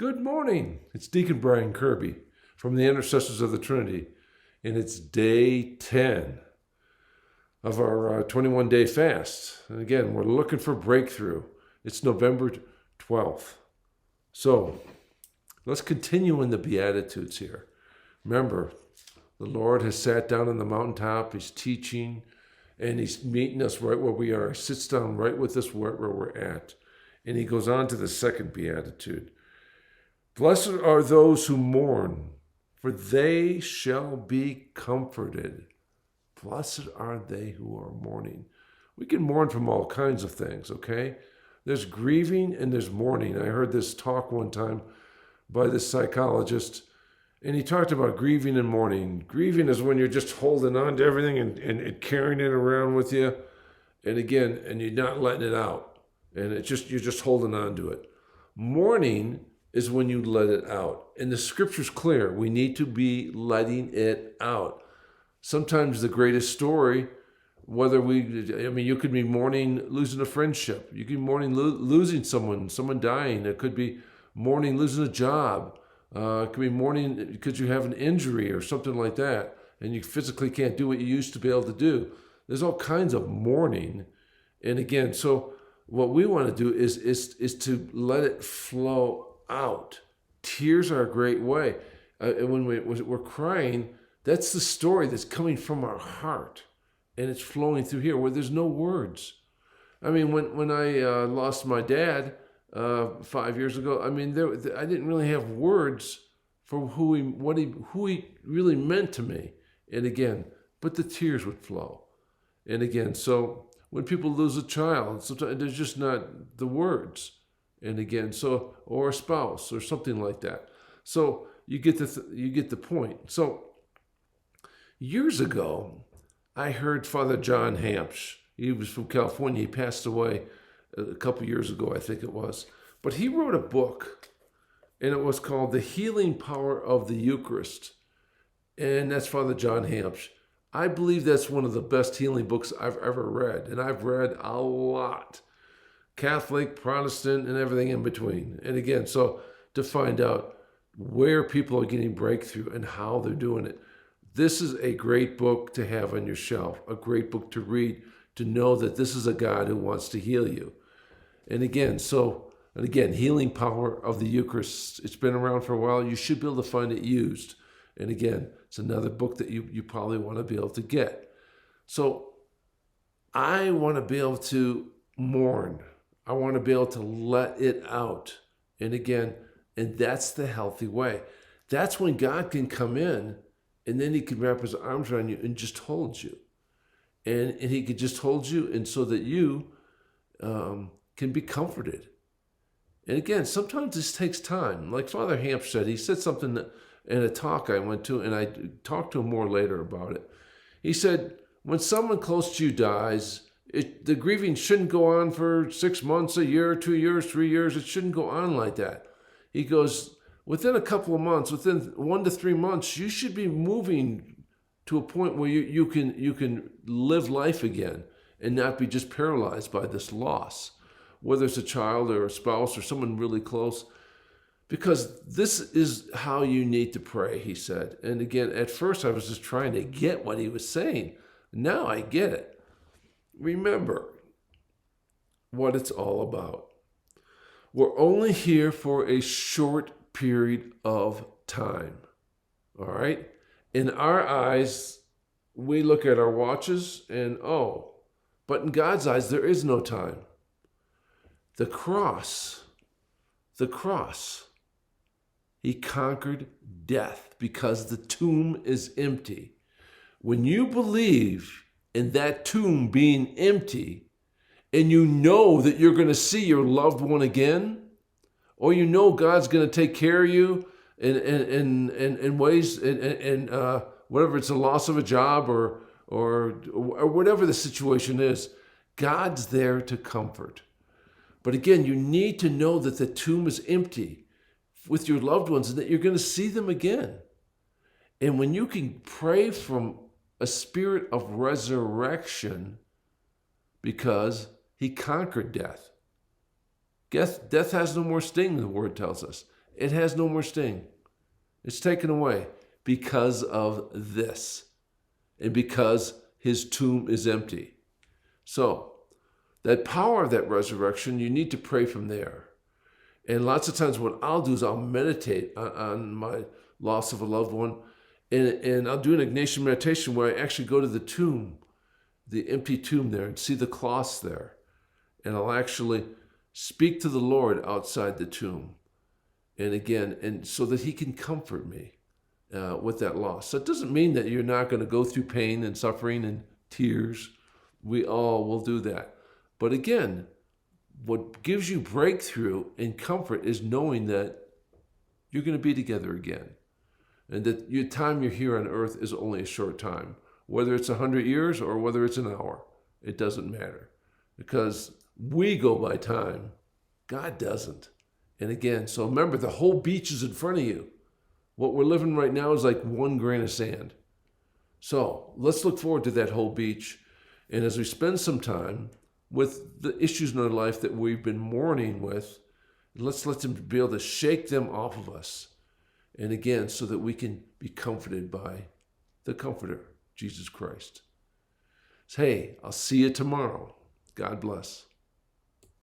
Good morning. It's Deacon Brian Kirby from the Intercessors of the Trinity, and it's day 10 of our 21-day fast. And again, we're looking for breakthrough. It's November 12th. So let's continue in the Beatitudes here. Remember, the Lord has sat down on the mountaintop. He's teaching, and he's meeting us right where we are. He sits down right with us where we're at. And he goes on to the second Beatitude. Blessed are those who mourn, for they shall be comforted. Blessed are they who are mourning. We can mourn from all kinds of things, okay? There's grieving and there's mourning. I heard this talk one time by this psychologist, and he talked about grieving and mourning. Grieving is when you're just holding on to everything and carrying it around with you, and again, and you're not letting it out, and you're just holding on to it. Mourning is when you let it out. And the scripture's clear. We need to be letting it out. Sometimes the greatest story, you could be mourning losing a friendship. You could be mourning losing someone dying. It could be mourning losing a job. It could be mourning because you have an injury or something like that, and you physically can't do what you used to be able to do. There's all kinds of mourning. And again, so what we want to do is to let it flow out. Tears are a great way. And when we're crying, that's the story that's coming from our heart, and it's flowing through here where there's no words. I mean, when I lost my dad 5 years ago, I mean, I didn't really have words for who he really meant to me. And again, but the tears would flow. And again, so when people lose a child, sometimes there's just not the words. And again, or a spouse or something like that. So you get the point. So years ago, I heard Father John Hampsh. He was from California. He passed away a couple years ago, I think it was. But he wrote a book, and it was called The Healing Power of the Eucharist. And that's Father John Hampsh. I believe that's one of the best healing books I've ever read. And I've read a lot. Catholic, Protestant, and everything in between. And again, so to find out where people are getting breakthrough and how they're doing it. This is a great book to have on your shelf, a great book to read, to know that this is a God who wants to heal you. And again, Healing Power of the Eucharist. It's been around for a while. You should be able to find it used. And again, it's another book that you probably want to be able to get. So I want to be able to mourn. I want to be able to let it out. And again, and that's the healthy way. That's when God can come in, and then he can wrap his arms around you and just hold you. And he can just hold you, and so that you can be comforted. And again, sometimes this takes time. Like Father Hampsh said, he said something in a talk I went to, and I talked to him more later about it. He said, when someone close to you dies, the grieving shouldn't go on for 6 months, a year, 2 years, 3 years. It shouldn't go on like that. He goes, within a couple of months, within 1 to 3 months, you should be moving to a point where you can live life again and not be just paralyzed by this loss, whether it's a child or a spouse or someone really close. Because this is how you need to pray, he said. And again, at first I was just trying to get what he was saying. Now I get it. Remember what it's all about. We're only here for a short period of time. All right? In our eyes, we look at our watches and, but in God's eyes, there is no time. The cross, he conquered death because the tomb is empty. When you believe in that tomb being empty, and you know that you're going to see your loved one again, or you know God's going to take care of you in ways, and whatever it's a loss of a job or whatever the situation is, God's there to comfort. But again, you need to know that the tomb is empty with your loved ones and that you're going to see them again. And when you can pray from a spirit of resurrection, because he conquered death. Death has no more sting, the word tells us. it has no more sting. It's taken away because of this and because his tomb is empty. So that power of that resurrection, you need to pray from there. And lots of times what I'll do is I'll meditate on my loss of a loved one, and I'll do an Ignatian meditation where I actually go to the tomb, the empty tomb there, and see the cloths there. And I'll actually speak to the Lord outside the tomb. And again, and so that he can comfort me with that loss. So it doesn't mean that you're not going to go through pain and suffering and tears. We all will do that. But again, what gives you breakthrough and comfort is knowing that you're going to be together again. And that your time you're here on earth is only a short time. Whether it's 100 years or whether it's an hour, it doesn't matter. Because we go by time. God doesn't. And again, so remember, the whole beach is in front of you. What we're living right now is like one grain of sand. So let's look forward to that whole beach. And as we spend some time with the issues in our life that we've been mourning with, let's let them be able to shake them off of us. And again, so that we can be comforted by the Comforter, Jesus Christ. So, hey, I'll see you tomorrow. God bless.